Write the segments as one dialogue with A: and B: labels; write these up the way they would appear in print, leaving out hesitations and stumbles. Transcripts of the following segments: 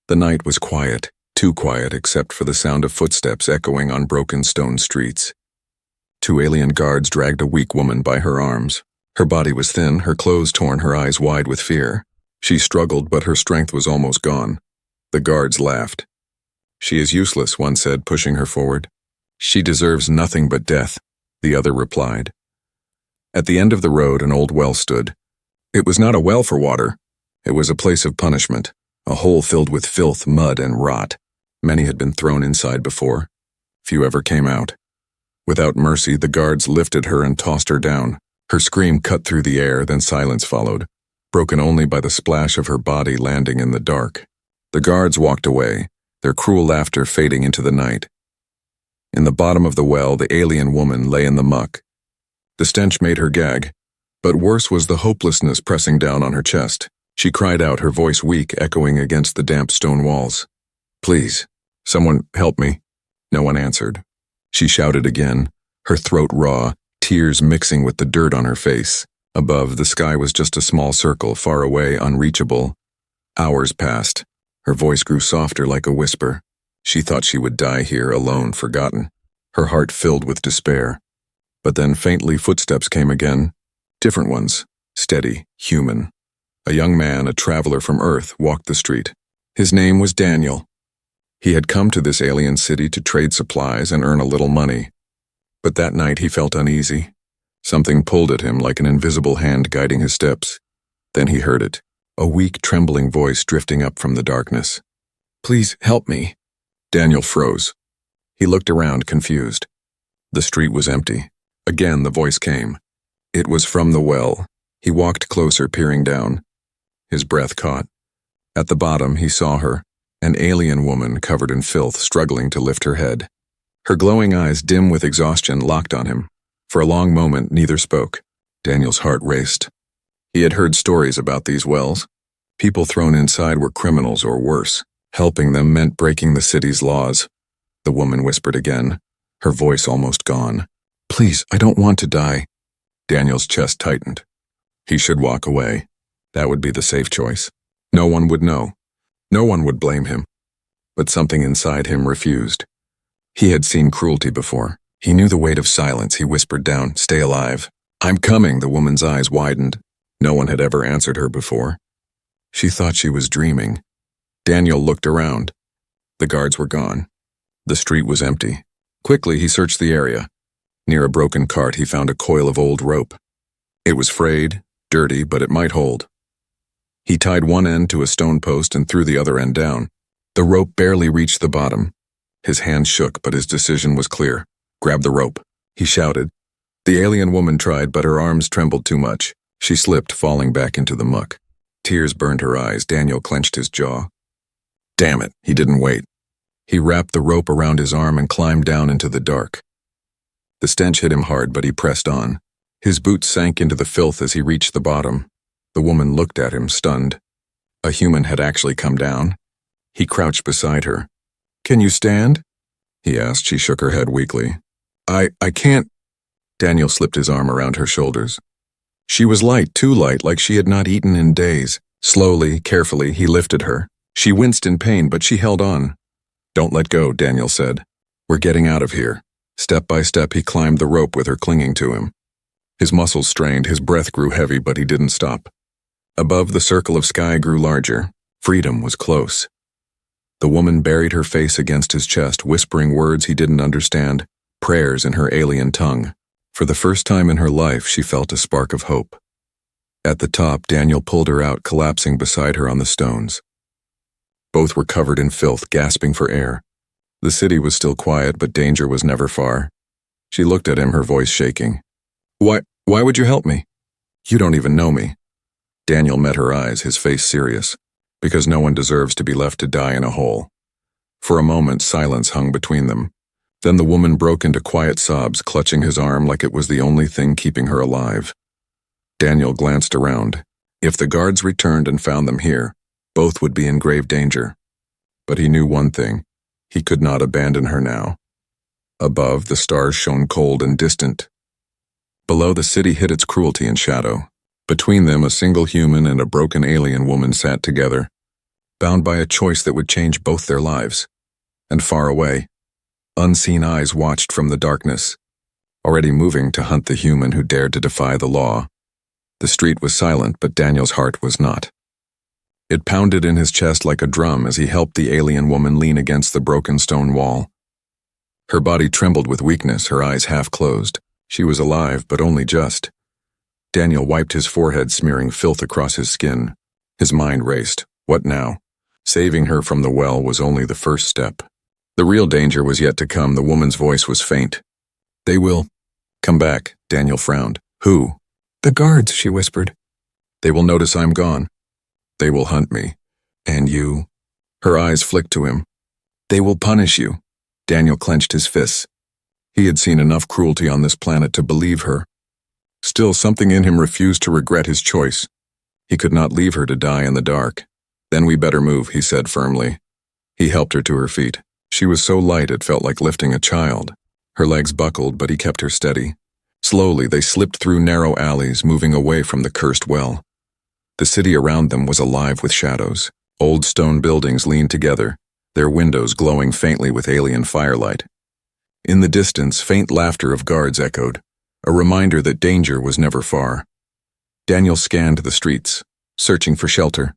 A: The night was quiet, too quiet except for the sound of footsteps echoing on broken stone streets. Two alien guards dragged a weak woman by her arms. Her body was thin, her clothes torn, her eyes wide with fear. She struggled, but her strength was almost gone. The guards laughed. "She is useless," one said, pushing her forward. "She deserves nothing but death," the other replied. At the end of the road, an old well stood. It was not a well for water. It was a place of punishment, a hole filled with filth, mud, and rot. Many had been thrown inside before. Few ever came out. Without mercy, the guards lifted her and tossed her down. Her scream cut through the air, then silence followed, broken only by the splash of her body landing in the dark. The guards walked away, their cruel laughter fading into the night. In the bottom of the well, the alien woman lay in the muck. The stench made her gag, but worse was the hopelessness pressing down on her chest. She cried out, her voice weak, echoing against the damp stone walls. "Please, someone help me." No one answered. She shouted again, her throat raw, tears mixing with the dirt on her face. Above, the sky was just a small circle, far away, unreachable. Hours passed. Her voice grew softer like a whisper. She thought she would die here, alone, forgotten. Her heart filled with despair. But then faintly footsteps came again. Different ones, steady, human. A young man, a traveler from Earth, walked the street. His name was Daniel. He had come to this alien city to trade supplies and earn a little money. But that night he felt uneasy. Something pulled at him like an invisible hand guiding his steps. Then he heard it, a weak, trembling voice drifting up from the darkness. "Please help me." Daniel froze. He looked around, confused. The street was empty. Again the voice came. It was from the well. He walked closer, peering down. His breath caught. At the bottom he saw her, an alien woman covered in filth, struggling to lift her head. Her glowing eyes, dim with exhaustion, locked on him. For a long moment neither spoke. Daniel's heart raced. He had heard stories about these wells. People thrown inside were criminals or worse. Helping them meant breaking the city's laws. The woman whispered again, her voice almost gone. "Please, I don't want to die." Daniel's chest tightened. He should walk away. That would be the safe choice. No one would know. No one would blame him. But something inside him refused. He had seen cruelty before. He knew the weight of silence. He whispered down, "Stay alive." "I'm coming." The woman's eyes widened. No one had ever answered her before. She thought she was dreaming. Daniel looked around. The guards were gone. The street was empty. Quickly he searched the area. Near a broken cart he found a coil of old rope. It was frayed, dirty, but it might hold. He tied one end to a stone post and threw the other end down. The rope barely reached the bottom. His hand shook, but his decision was clear. "Grab the rope," he shouted. The alien woman tried, but her arms trembled too much. She slipped, falling back into the muck. Tears burned her eyes. Daniel clenched his jaw. Damn it, he didn't wait. He wrapped the rope around his arm and climbed down into the dark. The stench hit him hard, but he pressed on. His boots sank into the filth as he reached the bottom. The woman looked at him, stunned. A human had actually come down. He crouched beside her. "Can you stand?" he asked. She shook her head weakly. I can't." Daniel slipped his arm around her shoulders. She was light, too light, like she had not eaten in days. Slowly, carefully, he lifted her. She winced in pain, but she held on. "Don't let go," Daniel said. "We're getting out of here." Step by step, he climbed the rope with her clinging to him. His muscles strained, his breath grew heavy, but he didn't stop. Above, the circle of sky grew larger. Freedom was close. The woman buried her face against his chest, whispering words he didn't understand, prayers in her alien tongue. For the first time in her life, she felt a spark of hope. At the top, Daniel pulled her out, collapsing beside her on the stones. Both were covered in filth, gasping for air. The city was still quiet, but danger was never far. She looked at him, her voice shaking. Why would you help me? You don't even know me." Daniel met her eyes, his face serious. "Because no one deserves to be left to die in a hole." For a moment, silence hung between them. Then the woman broke into quiet sobs, clutching his arm like it was the only thing keeping her alive. Daniel glanced around. If the guards returned and found them here, both would be in grave danger. But he knew one thing. He could not abandon her now. Above, the stars shone cold and distant. Below, the city hid its cruelty in shadow. Between them, a single human and a broken alien woman sat together. bound by a choice that would change both their lives. And far away, unseen eyes watched from the darkness, already moving to hunt the human who dared to defy the law. The street was silent, but Daniel's heart was not. It pounded in his chest like a drum as he helped the alien woman lean against the broken stone wall. Her body trembled with weakness, her eyes half closed. She was alive, but only just. Daniel wiped his forehead, smearing filth across his skin. His mind raced. What now? Saving her from the well was only the first step. The real danger was yet to come. The woman's voice was faint. "They will come back," Daniel frowned. "Who?" "The guards," she whispered. "They will notice I'm gone. They will hunt me. And you?" Her eyes flicked to him. "They will punish you." Daniel clenched his fists. He had seen enough cruelty on this planet to believe her. Still, something in him refused to regret his choice. He could not leave her to die in the dark. "Then we better move," he said firmly. He helped her to her feet. She was so light it felt like lifting a child. Her legs buckled, but he kept her steady. Slowly, they slipped through narrow alleys, moving away from the cursed well. The city around them was alive with shadows. Old stone buildings leaned together, their windows glowing faintly with alien firelight. In the distance, faint laughter of guards echoed, a reminder that danger was never far. Daniel scanned the streets, searching for shelter.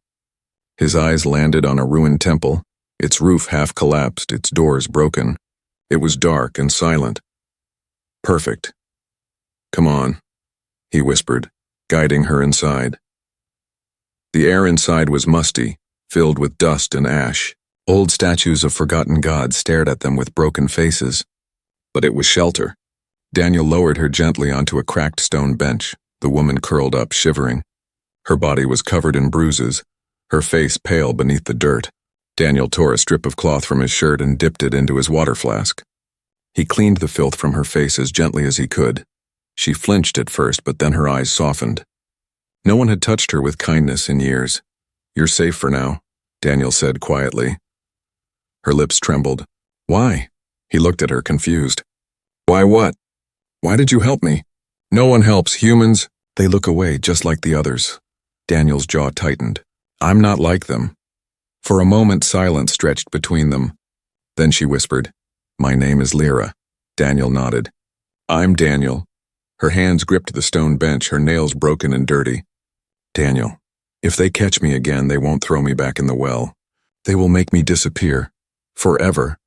A: His eyes landed on a ruined temple, its roof half collapsed, its doors broken. It was dark and silent. "Perfect. Come on," he whispered, guiding her inside. The air inside was musty, filled with dust and ash. Old statues of forgotten gods stared at them with broken faces. But it was shelter. Daniel lowered her gently onto a cracked stone bench. The woman curled up, shivering. Her body was covered in bruises, her face pale beneath the dirt. Daniel tore a strip of cloth from his shirt and dipped it into his water flask. He cleaned the filth from her face as gently as he could. She flinched at first, but then her eyes softened. No one had touched her with kindness in years. "You're safe for now," Daniel said quietly. Her lips trembled. "Why?" He looked at her, confused. "Why what? Why did you help me?" "No one helps humans. They look away just like the others." Daniel's jaw tightened. "I'm not like them." For a moment, silence stretched between them. Then she whispered, "My name is Lyra." Daniel nodded. "I'm Daniel." Her hands gripped the stone bench, her nails broken and dirty. "Daniel, if they catch me again, they won't throw me back in the well. They will make me disappear. Forever."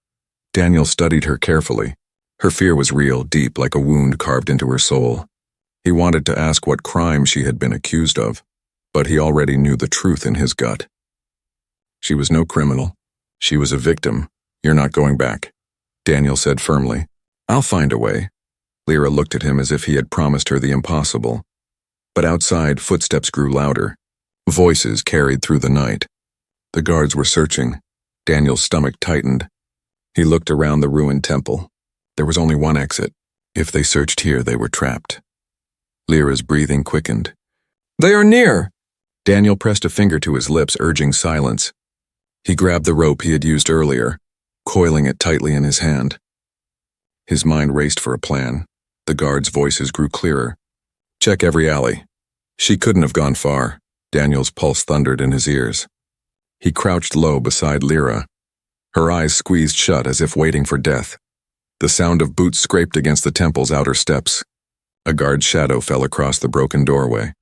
A: Daniel studied her carefully. Her fear was real, deep, like a wound carved into her soul. He wanted to ask what crime she had been accused of, but he already knew the truth in his gut. She was no criminal. She was a victim. "You're not going back," Daniel said firmly. "I'll find a way." Lyra looked at him as if he had promised her the impossible. But outside, footsteps grew louder. Voices carried through the night. The guards were searching. Daniel's stomach tightened. He looked around the ruined temple. There was only one exit. If they searched here, they were trapped. Lyra's breathing quickened. "They are near!" Daniel pressed a finger to his lips, urging silence. He grabbed the rope he had used earlier, coiling it tightly in his hand. His mind raced for a plan. The guards' voices grew clearer. "Check every alley." She couldn't have gone far. Daniel's pulse thundered in his ears. He crouched low beside Lyra. Her eyes squeezed shut as if waiting for death. The sound of boots scraped against the temple's outer steps. A guard's shadow fell across the broken doorway.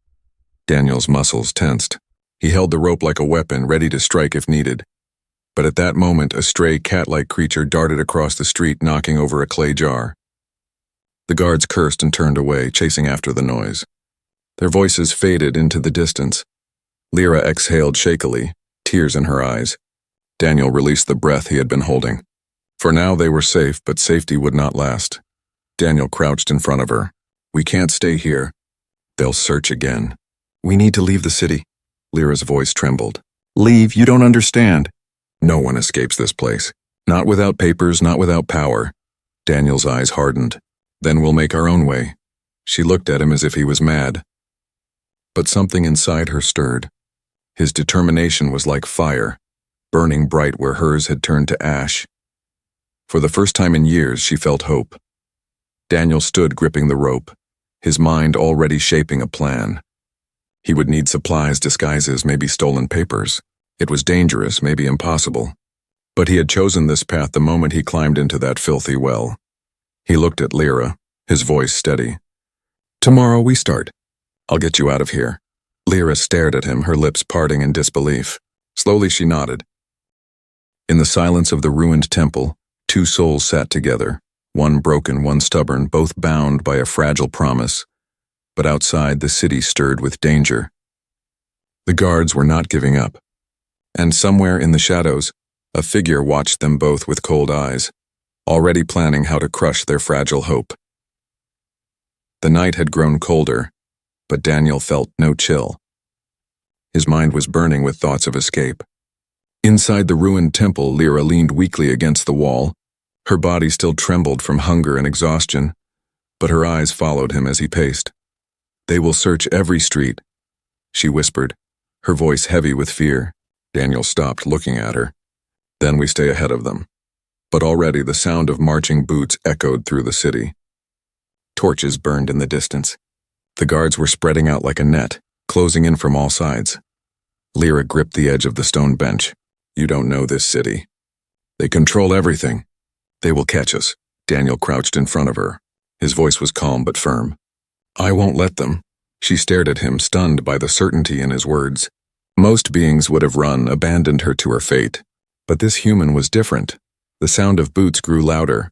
A: Daniel's muscles tensed. He held the rope like a weapon, ready to strike if needed. But at that moment, a stray cat-like creature darted across the street, knocking over a clay jar. The guards cursed and turned away, chasing after the noise. Their voices faded into the distance. Lyra exhaled shakily, tears in her eyes. Daniel released the breath he had been holding. For now they were safe, but safety would not last. Daniel crouched in front of her. "We can't stay here. They'll search again. We need to leave the city." Lyra's voice trembled. "Leave? You don't understand." "No one escapes this place. Not without papers, not without power." Daniel's eyes hardened. "Then we'll make our own way." She looked at him as if he was mad. But something inside her stirred. His determination was like fire, burning bright where hers had turned to ash. For the first time in years, she felt hope. Daniel stood gripping the rope, his mind already shaping a plan. He would need supplies, disguises, maybe stolen papers. It was dangerous, maybe impossible. But he had chosen this path the moment he climbed into that filthy well. He looked at Lyra, his voice steady. "Tomorrow we start. I'll get you out of here." Lyra stared at him, her lips parting in disbelief. Slowly she nodded. In the silence of the ruined temple, two souls sat together, one broken, one stubborn, both bound by a fragile promise. But outside, the city stirred with danger. The guards were not giving up. And somewhere in the shadows, a figure watched them both with cold eyes, already planning how to crush their fragile hope. The night had grown colder, but Daniel felt no chill. His mind was burning with thoughts of escape. Inside the ruined temple, Lyra leaned weakly against the wall. Her body still trembled from hunger and exhaustion, but her eyes followed him as he paced. "They will search every street," she whispered, her voice heavy with fear. Daniel stopped looking at her. "Then we stay ahead of them." But already the sound of marching boots echoed through the city. Torches burned in the distance. The guards were spreading out like a net, closing in from all sides. Lyra gripped the edge of the stone bench. "You don't know this city. They control everything. They will catch us." Daniel crouched in front of her. His voice was calm but firm. "I won't let them." She stared at him, stunned by the certainty in his words. Most beings would have run, abandoned her to her fate. But this human was different. The sound of boots grew louder.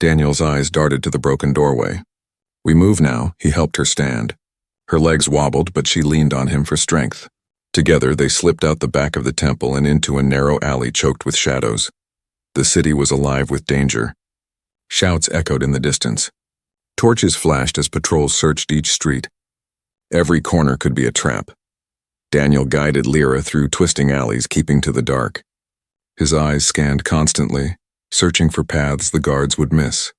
A: Daniel's eyes darted to the broken doorway. "We move now," he helped her stand. Her legs wobbled, but she leaned on him for strength. Together they slipped out the back of the temple and into a narrow alley choked with shadows. The city was alive with danger. Shouts echoed in the distance. Torches flashed as patrols searched each street. Every corner could be a trap. Daniel guided Lyra through twisting alleys, keeping to the dark. His eyes scanned constantly, searching for paths the guards would miss.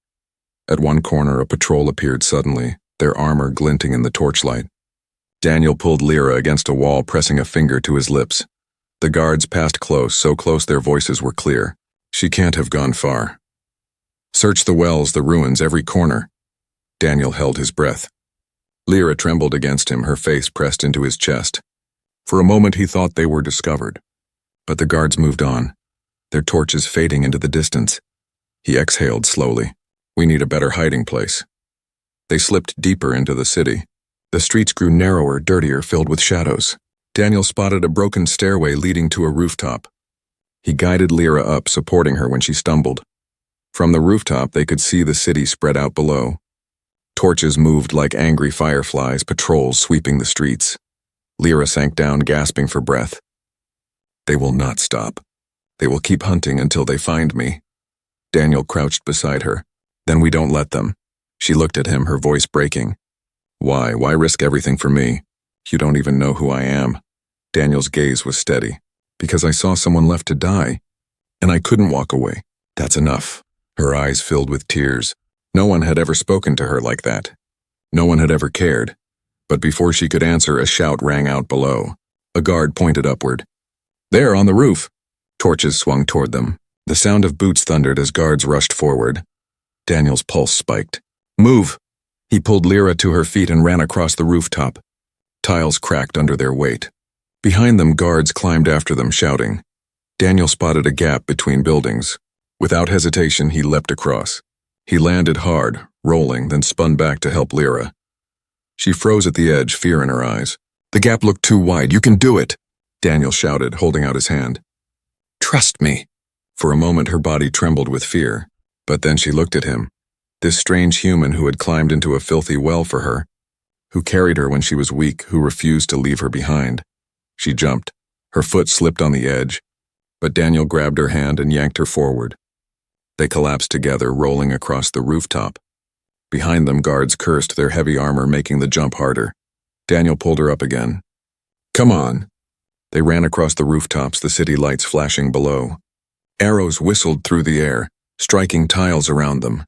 A: At one corner, a patrol appeared suddenly, their armor glinting in the torchlight. Daniel pulled Lyra against a wall, pressing a finger to his lips. The guards passed close, so close their voices were clear. "She can't have gone far. Search the wells, the ruins, every corner." Daniel held his breath. Lyra trembled against him, her face pressed into his chest. For a moment he thought they were discovered. But the guards moved on, their torches fading into the distance. He exhaled slowly. "We need a better hiding place." They slipped deeper into the city. The streets grew narrower, dirtier, filled with shadows. Daniel spotted a broken stairway leading to a rooftop. He guided Lyra up, supporting her when she stumbled. From the rooftop they could see the city spread out below. Torches moved like angry fireflies, patrols sweeping the streets. Lyra sank down, gasping for breath. "They will not stop. They will keep hunting until they find me." Daniel crouched beside her. "Then we don't let them." She looked at him, her voice breaking. "Why? Why risk everything for me? You don't even know who I am." Daniel's gaze was steady. "Because I saw someone left to die, and I couldn't walk away. That's enough." Her eyes filled with tears. No one had ever spoken to her like that. No one had ever cared. But before she could answer, a shout rang out below. A guard pointed upward. "There, on the roof!" Torches swung toward them. The sound of boots thundered as guards rushed forward. Daniel's pulse spiked. "Move!" He pulled Lyra to her feet and ran across the rooftop. Tiles cracked under their weight. Behind them, guards climbed after them, shouting. Daniel spotted a gap between buildings. Without hesitation, he leapt across. He landed hard, rolling, then spun back to help Lyra. She froze at the edge, fear in her eyes. "The gap looked too wide. You can do it!" Daniel shouted, holding out his hand. "Trust me." For a moment, her body trembled with fear. But then she looked at him. This strange human who had climbed into a filthy well for her, who carried her when she was weak, who refused to leave her behind. She jumped. Her foot slipped on the edge, but Daniel grabbed her hand and yanked her forward. They collapsed together, rolling across the rooftop. Behind them, guards cursed, their heavy armor making the jump harder. Daniel pulled her up again. "Come on." They ran across the rooftops, the city lights flashing below. Arrows whistled through the air, striking tiles around them.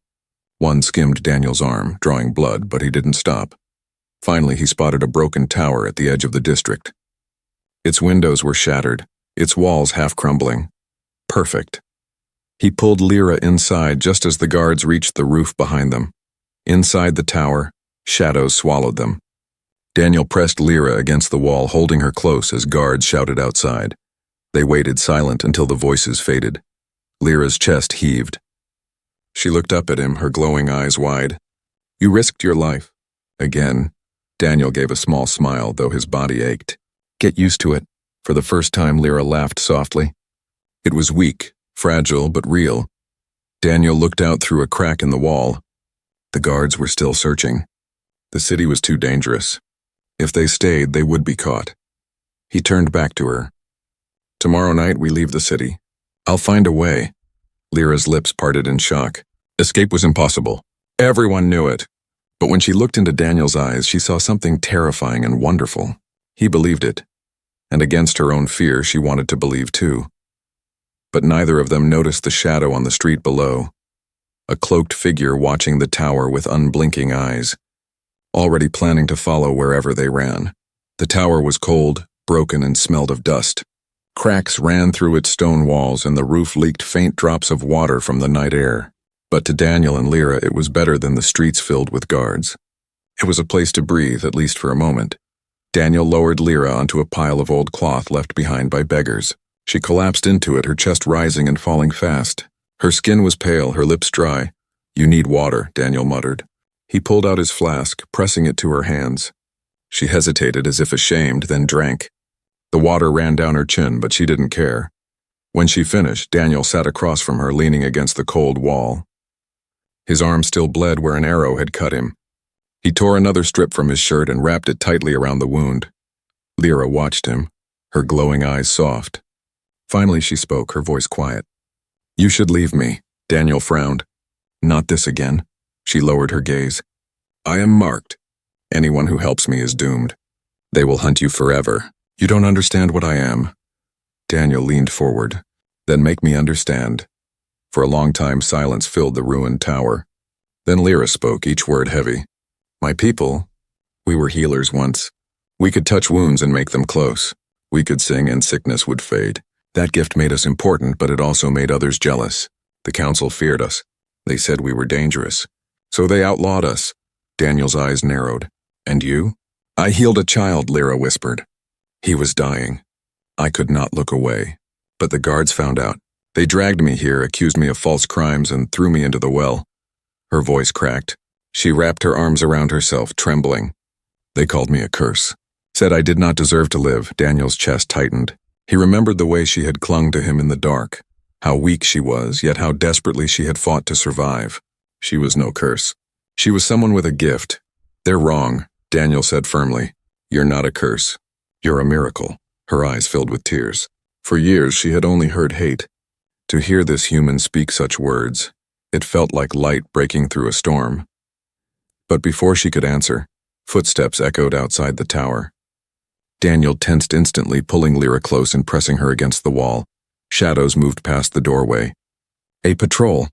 A: One skimmed Daniel's arm, drawing blood, but he didn't stop. Finally, he spotted a broken tower at the edge of the district. Its windows were shattered, its walls half crumbling. Perfect. He pulled Lyra inside just as the guards reached the roof behind them. Inside the tower, shadows swallowed them. Daniel pressed Lyra against the wall, holding her close as guards shouted outside. They waited silent until the voices faded. Lyra's chest heaved. She looked up at him, her glowing eyes wide. You risked your life. Again. Daniel gave a small smile, though his body ached. Get used to it. For the first time, Lyra laughed softly. It was weak, fragile, but real. Daniel looked out through a crack in the wall. The guards were still searching. The city was too dangerous. If they stayed, they would be caught. He turned back to her. Tomorrow night we leave the city. I'll find a way. Lyra's lips parted in shock. Escape was impossible. Everyone knew it. But when she looked into Daniel's eyes, she saw something terrifying and wonderful. He believed it. And against her own fear, she wanted to believe too. But neither of them noticed the shadow on the street below. A cloaked figure watching the tower with unblinking eyes, already planning to follow wherever they ran. The tower was cold, broken, and smelled of dust. Cracks ran through its stone walls, and the roof leaked faint drops of water from the night air. But to Daniel and Lyra, it was better than the streets filled with guards. It was a place to breathe, at least for a moment. Daniel lowered Lyra onto a pile of old cloth left behind by beggars. She collapsed into it, her chest rising and falling fast. Her skin was pale, her lips dry. You need water, Daniel muttered. He pulled out his flask, pressing it to her hands. She hesitated as if ashamed, then drank. The water ran down her chin, but she didn't care. When she finished, Daniel sat across from her, leaning against the cold wall. His arm still bled where an arrow had cut him. He tore another strip from his shirt and wrapped it tightly around the wound. Lyra watched him, her glowing eyes soft. Finally she spoke, her voice quiet. You should leave me, Daniel frowned. Not this again. She lowered her gaze. I am marked. Anyone who helps me is doomed. They will hunt you forever. You don't understand what I am. Daniel leaned forward. Then make me understand. For a long time, silence filled the ruined tower. Then Lyra spoke, each word heavy. My people, we were healers once. We could touch wounds and make them close. We could sing and sickness would fade. That gift made us important, but it also made others jealous. The council feared us. They said we were dangerous. So they outlawed us. Daniel's eyes narrowed. And you? I healed a child, Lyra whispered. He was dying. I could not look away. But the guards found out. They dragged me here, accused me of false crimes, and threw me into the well. Her voice cracked. She wrapped her arms around herself, trembling. They called me a curse. Said I did not deserve to live. Daniel's chest tightened. He remembered the way she had clung to him in the dark. How weak she was, yet how desperately she had fought to survive. She was no curse. She was someone with a gift. They're wrong, Daniel said firmly. You're not a curse. You're a miracle. Her eyes filled with tears. For years she had only heard hate. To hear this human speak such words, it felt like light breaking through a storm. But before she could answer, footsteps echoed outside the tower. Daniel tensed instantly, pulling Lyra close and pressing her against the wall. Shadows moved past the doorway. A patrol.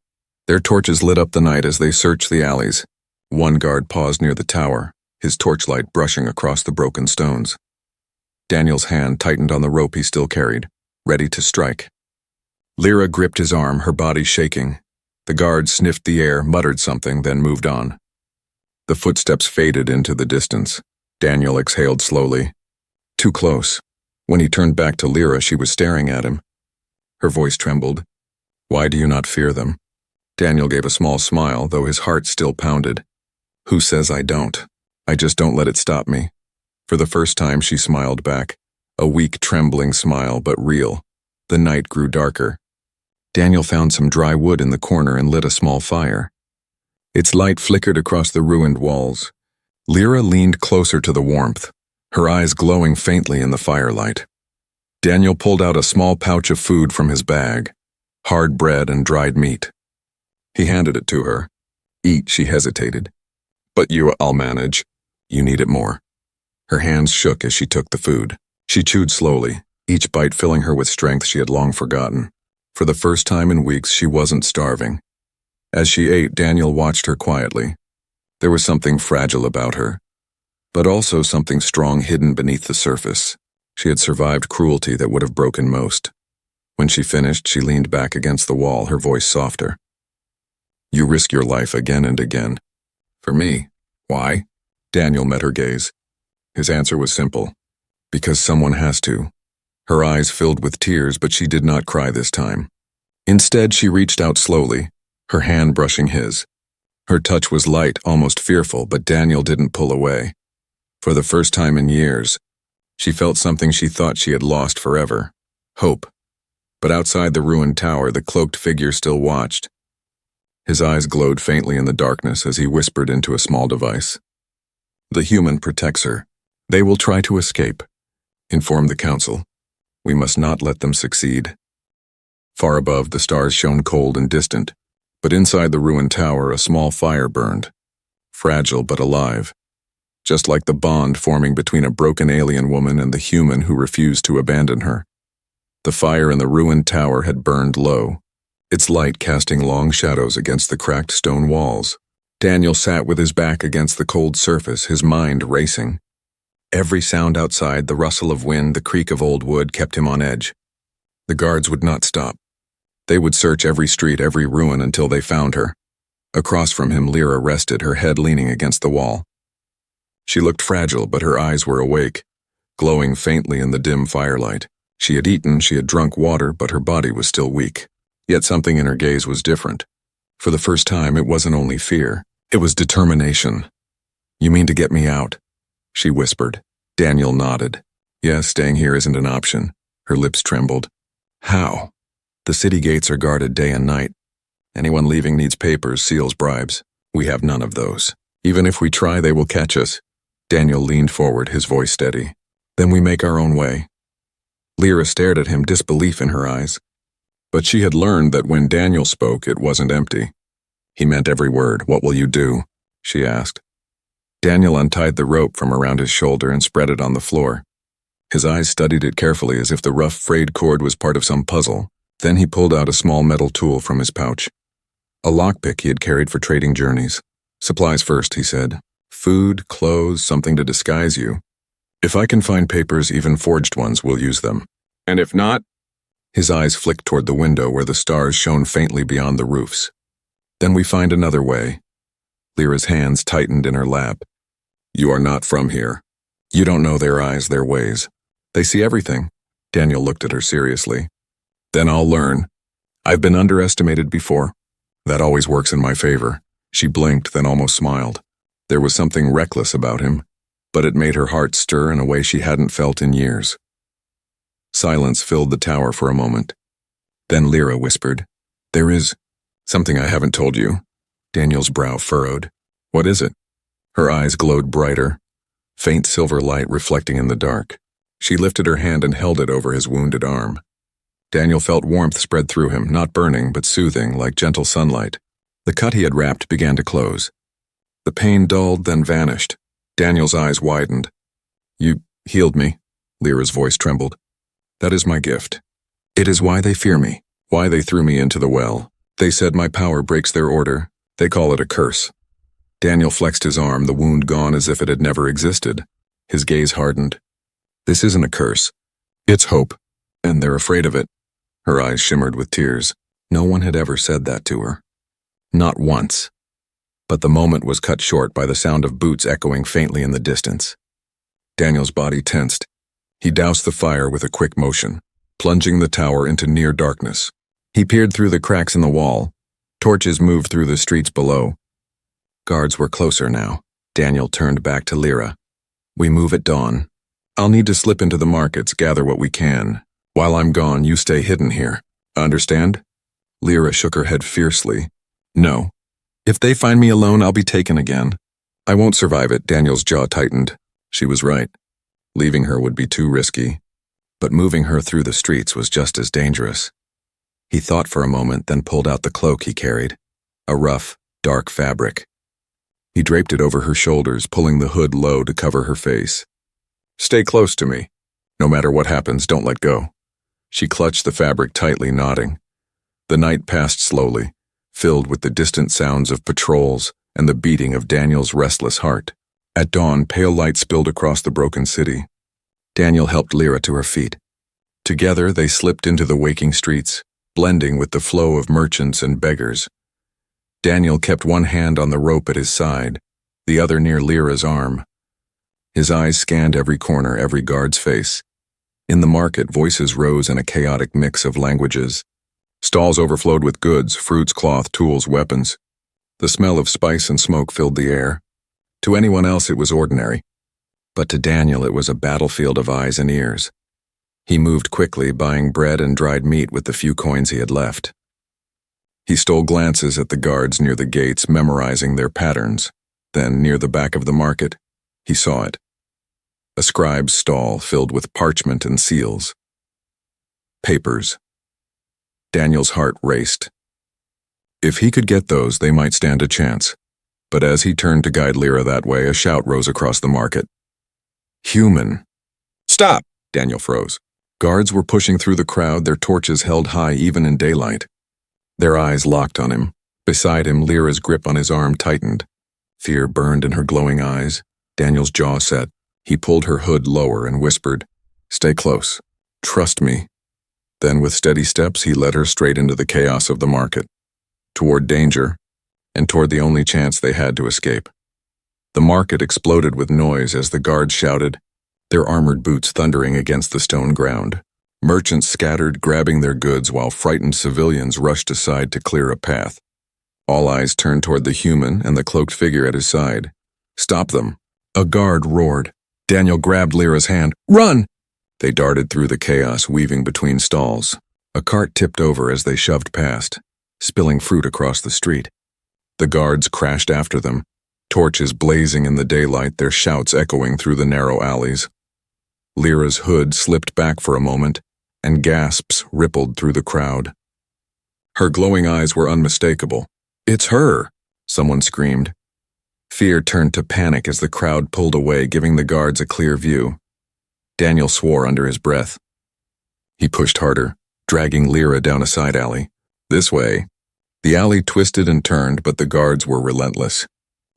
A: Their torches lit up the night as they searched the alleys. One guard paused near the tower, his torchlight brushing across the broken stones. Daniel's hand tightened on the rope he still carried, ready to strike. Lyra gripped his arm, her body shaking. The guard sniffed the air, muttered something, then moved on. The footsteps faded into the distance. Daniel exhaled slowly. Too close. When he turned back to Lyra, she was staring at him. Her voice trembled. Why do you not fear them? Daniel gave a small smile, though his heart still pounded. Who says I don't? I just don't let it stop me. For the first time, she smiled back. A weak, trembling smile, but real. The night grew darker. Daniel found some dry wood in the corner and lit a small fire. Its light flickered across the ruined walls. Lyra leaned closer to the warmth, her eyes glowing faintly in the firelight. Daniel pulled out a small pouch of food from his bag, hard bread and dried meat. He handed it to her. Eat, she hesitated. But I'll manage. You need it more. Her hands shook as she took the food. She chewed slowly, each bite filling her with strength she had long forgotten. For the first time in weeks, she wasn't starving. As she ate, Daniel watched her quietly. There was something fragile about her, but also something strong hidden beneath the surface. She had survived cruelty that would have broken most. When she finished, she leaned back against the wall, her voice softer. You risk your life again and again. For me. Why? Daniel met her gaze. His answer was simple. Because someone has to. Her eyes filled with tears, but she did not cry this time. Instead, she reached out slowly, her hand brushing his. Her touch was light, almost fearful, but Daniel didn't pull away. For the first time in years, she felt something she thought she had lost forever: hope. But outside the ruined tower, the cloaked figure still watched. His eyes glowed faintly in the darkness as he whispered into a small device. "The human protects her. They will try to escape. Inform the council. We must not let them succeed." Far above, the stars shone cold and distant, but inside the ruined tower, a small fire burned, fragile but alive, just like the bond forming between a broken alien woman and the human who refused to abandon her. The fire in the ruined tower had burned low, its light casting long shadows against the cracked stone walls. Daniel sat with his back against the cold surface, his mind racing. Every sound outside, the rustle of wind, the creak of old wood, kept him on edge. The guards would not stop. They would search every street, every ruin, until they found her. Across from him, Lyra rested, her head leaning against the wall. She looked fragile, but her eyes were awake, glowing faintly in the dim firelight. She had eaten, she had drunk water, but her body was still weak. Yet something in her gaze was different. For the first time, it wasn't only fear, it was determination. "You mean to get me out?" she whispered. Daniel nodded. "Yes, staying here isn't an option." Her lips trembled. "How?" "The city gates are guarded day and night. Anyone leaving needs papers, seals, bribes. We have none of those. Even if we try, they will catch us." Daniel leaned forward, his voice steady. "Then we make our own way." Lyra stared at him, disbelief in her eyes. But she had learned that when Daniel spoke, it wasn't empty. He meant every word. "What will you do?" she asked. Daniel untied the rope from around his shoulder and spread it on the floor. His eyes studied it carefully, as if the rough, frayed cord was part of some puzzle. Then he pulled out a small metal tool from his pouch. A lockpick he had carried for trading journeys. "Supplies first," he said. "Food, clothes, something to disguise you. If I can find papers, even forged ones, we'll use them. And if not—" His eyes flicked toward the window where the stars shone faintly beyond the roofs. "Then we find another way." Lyra's hands tightened in her lap. "You are not from here. You don't know their eyes, their ways. They see everything." Daniel looked at her seriously. "Then I'll learn. I've been underestimated before. That always works in my favor." She blinked, then almost smiled. There was something reckless about him, but it made her heart stir in a way she hadn't felt in years. Silence filled the tower for a moment. Then Lyra whispered, "There is something I haven't told you." Daniel's brow furrowed. "What is it?" Her eyes glowed brighter, faint silver light reflecting in the dark. She lifted her hand and held it over his wounded arm. Daniel felt warmth spread through him, not burning, but soothing, like gentle sunlight. The cut he had wrapped began to close. The pain dulled, then vanished. Daniel's eyes widened. "You healed me," Lyra's voice trembled. "That is my gift. It is why they fear me, why they threw me into the well. They said my power breaks their order. They call it a curse." Daniel flexed his arm, the wound gone as if it had never existed. His gaze hardened. "This isn't a curse. It's hope, and they're afraid of it." Her eyes shimmered with tears. No one had ever said that to her. Not once. But the moment was cut short by the sound of boots echoing faintly in the distance. Daniel's body tensed. He doused the fire with a quick motion, plunging the tower into near darkness. He peered through the cracks in the wall. Torches moved through the streets below. Guards were closer now. Daniel turned back to Lyra. "We move at dawn. I'll need to slip into the markets, gather what we can. While I'm gone, you stay hidden here. Understand?" Lyra shook her head fiercely. "No. If they find me alone, I'll be taken again." "I won't survive it." Daniel's jaw tightened. She was right. Leaving her would be too risky. But moving her through the streets was just as dangerous. He thought for a moment, then pulled out the cloak he carried. A rough, dark fabric. He draped it over her shoulders, pulling the hood low to cover her face. "Stay close to me. No matter what happens, don't let go." She clutched the fabric tightly, nodding. The night passed slowly, filled with the distant sounds of patrols and the beating of Daniel's restless heart. At dawn, pale light spilled across the broken city. Daniel helped Lyra to her feet. Together, they slipped into the waking streets, blending with the flow of merchants and beggars. Daniel kept one hand on the rope at his side, the other near Lyra's arm. His eyes scanned every corner, every guard's face. In the market, voices rose in a chaotic mix of languages. Stalls overflowed with goods, fruits, cloth, tools, weapons. The smell of spice and smoke filled the air. To anyone else it was ordinary, but to Daniel it was a battlefield of eyes and ears. He moved quickly, buying bread and dried meat with the few coins he had left. He stole glances at the guards near the gates, memorizing their patterns. Then, near the back of the market, he saw it. A scribe's stall filled with parchment and seals. Papers. Daniel's heart raced. If he could get those, they might stand a chance. But as he turned to guide Lyra that way, a shout rose across the market. Human! Stop! Daniel froze. Guards were pushing through the crowd, their torches held high even in daylight. Their eyes locked on him. Beside him, Lyra's grip on his arm tightened. Fear burned in her glowing eyes. Daniel's jaw set. He pulled her hood lower and whispered, "Stay close. Trust me." Then, with steady steps, he led her straight into the chaos of the market, toward danger, and toward the only chance they had to escape. The market exploded with noise as the guards shouted, their armored boots thundering against the stone ground. Merchants scattered, grabbing their goods, while frightened civilians rushed aside to clear a path. All eyes turned toward the human and the cloaked figure at his side. "Stop them!" A guard roared. Daniel grabbed Lyra's hand. "Run!" They darted through the chaos, weaving between stalls. A cart tipped over as they shoved past, spilling fruit across the street. The guards crashed after them, torches blazing in the daylight, their shouts echoing through the narrow alleys. Lyra's hood slipped back for a moment, and gasps rippled through the crowd. Her glowing eyes were unmistakable. "It's her!" someone screamed. Fear turned to panic as the crowd pulled away, giving the guards a clear view. Daniel swore under his breath. He pushed harder, dragging Lyra down a side alley. "This way." The alley twisted and turned, but the guards were relentless.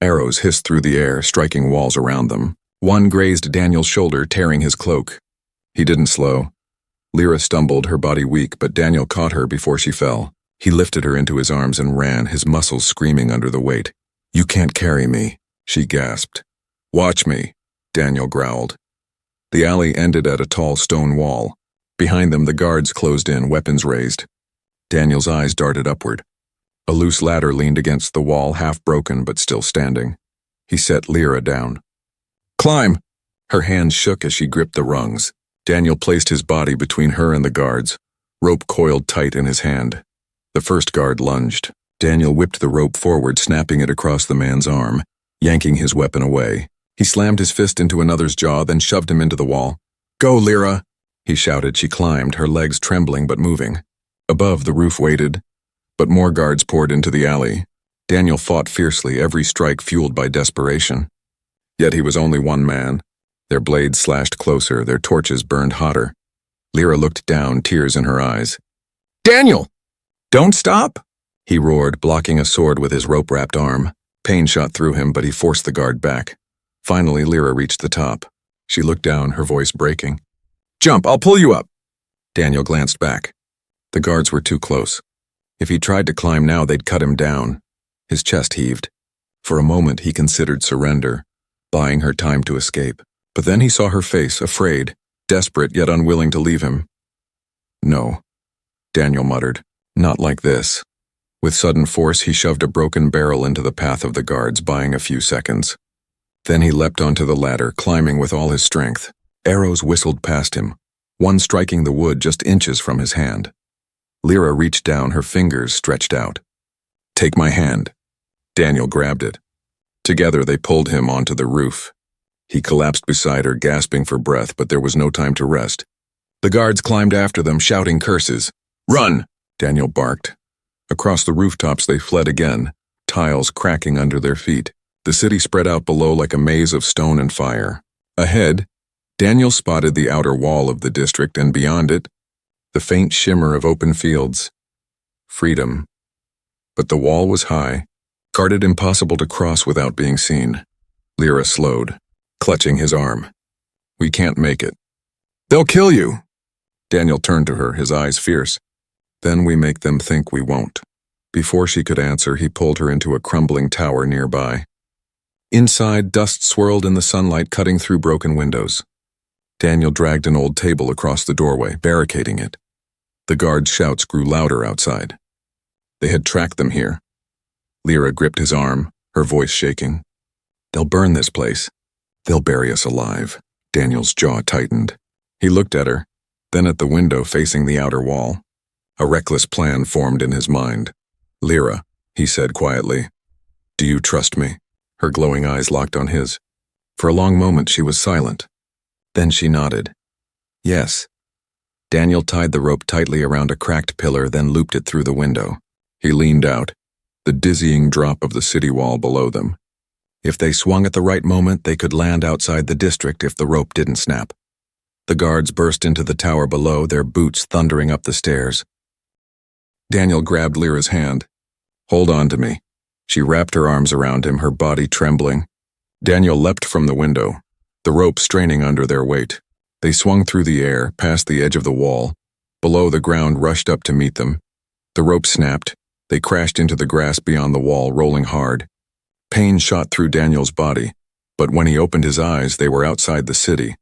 A: Arrows hissed through the air, striking walls around them. One grazed Daniel's shoulder, tearing his cloak. He didn't slow. Lyra stumbled, her body weak, but Daniel caught her before she fell. He lifted her into his arms and ran, his muscles screaming under the weight. "You can't carry me," she gasped. "Watch me," Daniel growled. The alley ended at a tall stone wall. Behind them, the guards closed in, weapons raised. Daniel's eyes darted upward. A loose ladder leaned against the wall, half broken but still standing. He set Lyra down. "Climb!" Her hands shook as she gripped the rungs. Daniel placed his body between her and the guards, rope coiled tight in his hand. The first guard lunged. Daniel whipped the rope forward, snapping it across the man's arm, yanking his weapon away. He slammed his fist into another's jaw, then shoved him into the wall. "Go, Lyra!" he shouted. She climbed, her legs trembling but moving. Above, the roof waited, but more guards poured into the alley. Daniel fought fiercely, every strike fueled by desperation. Yet he was only one man. Their blades slashed closer, their torches burned hotter. Lyra looked down, tears in her eyes. "Daniel! Don't stop!" he roared, blocking a sword with his rope-wrapped arm. Pain shot through him, but he forced the guard back. Finally, Lyra reached the top. She looked down, her voice breaking. "Jump, I'll pull you up!" Daniel glanced back. The guards were too close. If he tried to climb now, they'd cut him down. His chest heaved. For a moment, he considered surrender, buying her time to escape. But then he saw her face, afraid, desperate yet unwilling to leave him. "No," Daniel muttered. "Not like this." With sudden force, he shoved a broken barrel into the path of the guards, buying a few seconds. Then he leapt onto the ladder, climbing with all his strength. Arrows whistled past him, one striking the wood just inches from his hand. Lyra reached down, her fingers stretched out. "Take my hand." Daniel grabbed it. Together they pulled him onto the roof. He collapsed beside her, gasping for breath, but there was no time to rest. The guards climbed after them, shouting curses. "Run!" Daniel barked. Across the rooftops they fled again, tiles cracking under their feet. The city spread out below like a maze of stone and fire. Ahead, Daniel spotted the outer wall of the district, and beyond it, the faint shimmer of open fields. Freedom. But the wall was high, guarded, impossible to cross without being seen. Lyra slowed, clutching his arm. "We can't make it." "They'll kill you!" Daniel turned to her, his eyes fierce. "Then we make them think we won't." Before she could answer, he pulled her into a crumbling tower nearby. Inside, dust swirled in the sunlight, cutting through broken windows. Daniel dragged an old table across the doorway, barricading it. The guards' shouts grew louder outside. They had tracked them here. Lyra gripped his arm, her voice shaking. They'll burn this place. They'll bury us alive. Daniel's jaw tightened. He looked at her, then at the window facing the outer wall. A reckless plan formed in his mind. Lyra, he said quietly, do you trust me? Her glowing eyes locked on his. For a long moment she was silent. Then she nodded. Yes. Daniel tied the rope tightly around a cracked pillar, then looped it through the window. He leaned out, the dizzying drop of the city wall below them. If they swung at the right moment, they could land outside the district if the rope didn't snap. The guards burst into the tower below, their boots thundering up the stairs. Daniel grabbed Lyra's hand. Hold on to me. She wrapped her arms around him, her body trembling. Daniel leapt from the window, the rope straining under their weight. They swung through the air, past the edge of the wall. Below, the ground rushed up to meet them. The rope snapped. They crashed into the grass beyond the wall, rolling hard. Pain shot through Daniel's body, but when he opened his eyes, they were outside the city.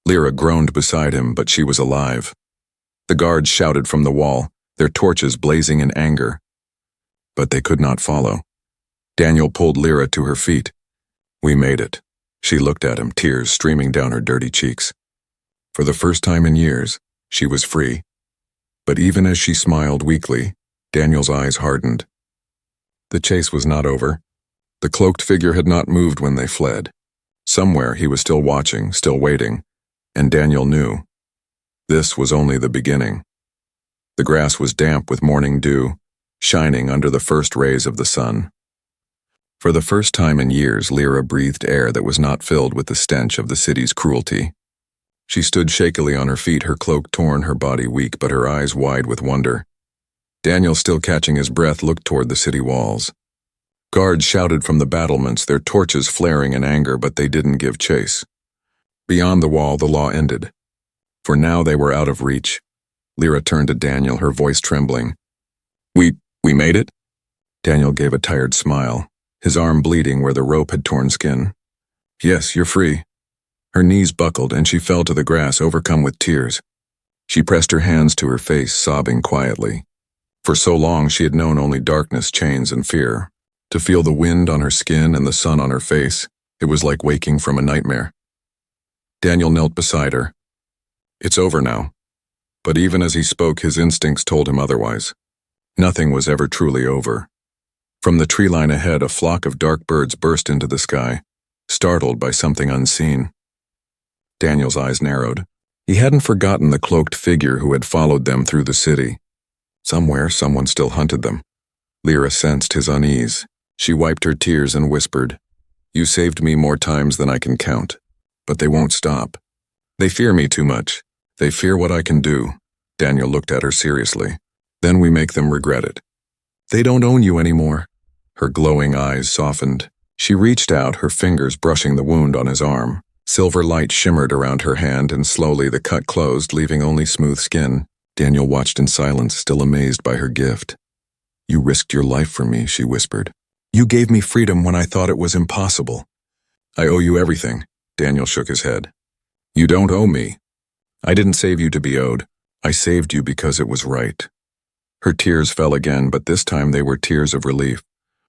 A: Lyra groaned beside him, but she was alive. The guards shouted from the wall, their torches blazing in anger. But they could not follow. Daniel pulled Lyra to her feet. We made it. She looked at him, tears streaming down her dirty cheeks. For the first time in years, she was free. But even as she smiled weakly, Daniel's eyes hardened. The chase was not over. The cloaked figure had not moved when they fled. Somewhere he was still watching, still waiting, and Daniel knew. This was only the beginning. The grass was damp with morning dew, shining under the first rays of the sun. For the first time in years, Lyra breathed air that was not filled with the stench of the city's cruelty. She stood shakily on her feet, her cloak torn, her body weak, but her eyes wide with wonder. Daniel, still catching his breath, looked toward the city walls. Guards shouted from the battlements, their torches flaring in anger, but they didn't give chase. Beyond the wall, the law ended. For now they were out of reach. Lyra turned to Daniel, her voice trembling. We made it? Daniel gave a tired smile, his arm bleeding where the rope had torn skin. Yes, you're free. Her knees buckled and she fell to the grass, overcome with tears. She pressed her hands to her face, sobbing quietly. For so long she had known only darkness, chains, and fear. To feel the wind on her skin and the sun on her face, it was like waking from a nightmare. Daniel knelt beside her. It's over now. But even as he spoke, his instincts told him otherwise. Nothing was ever truly over. From the tree line ahead, a flock of dark birds burst into the sky, startled by something unseen. Daniel's eyes narrowed. He hadn't forgotten the cloaked figure who had followed them through the city. Somewhere, someone still hunted them. Lyra sensed his unease. She wiped her tears and whispered, You saved me more times than I can count. But they won't stop. They fear me too much. They fear what I can do. Daniel looked at her seriously. Then we make them regret it. They don't own you anymore. Her glowing eyes softened. She reached out, her fingers brushing the wound on his arm. Silver light shimmered around her hand, and slowly the cut closed, leaving only smooth skin. Daniel watched in silence, still amazed by her gift. You risked your life for me, she whispered. You gave me freedom when I thought it was impossible. I owe you everything. Daniel shook his head. You don't owe me. I didn't save you to be owed. I saved you because it was right. Her tears fell again, but this time they were tears of relief.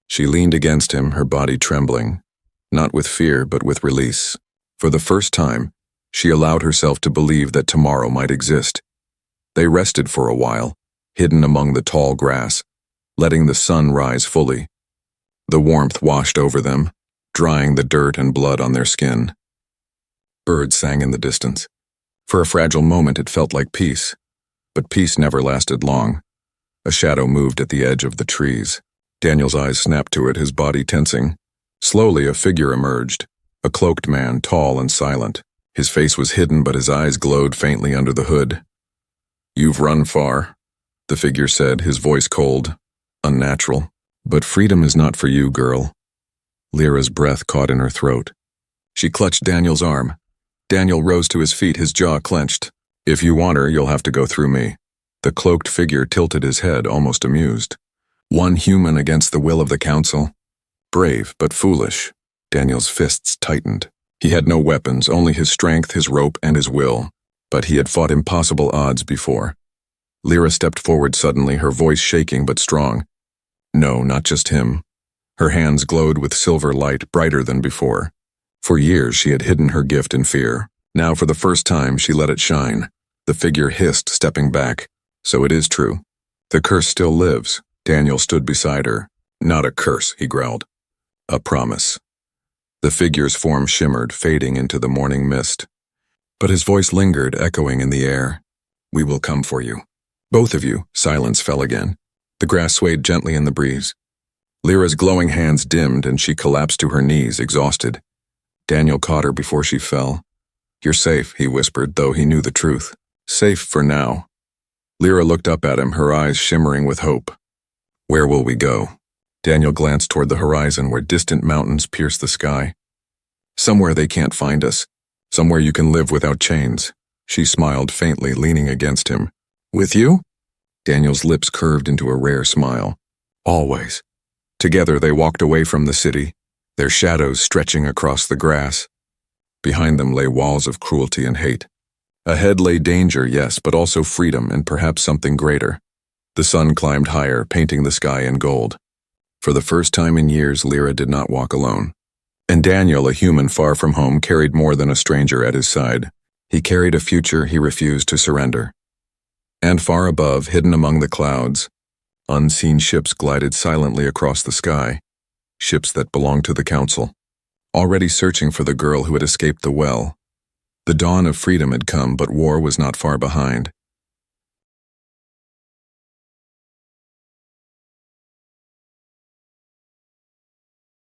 A: She leaned against him, her body trembling, not with fear, but with release. For the first time, she allowed herself to believe that tomorrow might exist. They rested for a while, hidden among the tall grass, letting the sun rise fully. The warmth washed over them, drying the dirt and blood on their skin. Birds sang in the distance. For a fragile moment it felt like peace, but peace never lasted long. A shadow moved at the edge of the trees. Daniel's eyes snapped to it, his body tensing. Slowly a figure emerged, a cloaked man, tall and silent. His face was hidden, but his eyes glowed faintly under the hood. You've run far, the figure said, his voice cold, unnatural. But freedom is not for you, girl. Lyra's breath caught in her throat. She clutched Daniel's arm. Daniel rose to his feet, his jaw clenched. If you want her, you'll have to go through me. The cloaked figure tilted his head, almost amused. One human against the will of the council. Brave, but foolish. Daniel's fists tightened. He had no weapons, only his strength, his rope, and his will. But he had fought impossible odds before. Lyra stepped forward suddenly, her voice shaking but strong. No, not just him. Her hands glowed with silver light, brighter than before. For years she had hidden her gift in fear. Now for the first time she let it shine. The figure hissed, stepping back. So it is true. The curse still lives. Daniel stood beside her. Not a curse, he growled. A promise. The figure's form shimmered, fading into the morning mist. But his voice lingered, echoing in the air. We will come for you. Both of you. Silence fell again. The grass swayed gently in the breeze. Lyra's glowing hands dimmed and she collapsed to her knees, exhausted. Daniel caught her before she fell. You're safe, he whispered, though he knew the truth. Safe for now. Lyra looked up at him, her eyes shimmering with hope. Where will we go? Daniel glanced toward the horizon where distant mountains pierced the sky. Somewhere they can't find us. Somewhere you can live without chains. She smiled faintly, leaning against him. With you? Daniel's lips curved into a rare smile. Always. Together they walked away from the city, their shadows stretching across the grass. Behind them lay walls of cruelty and hate. Ahead lay danger, yes, but also freedom and perhaps something greater. The sun climbed higher, painting the sky in gold. For the first time in years, Lyra did not walk alone. And Daniel, a human far from home, carried more than a stranger at his side. He carried a future he refused to surrender. And far above, hidden among the clouds, unseen ships glided silently across the sky, ships that belonged to the Council, already searching for the girl who had escaped the well. The dawn of freedom had come, but war was not far behind.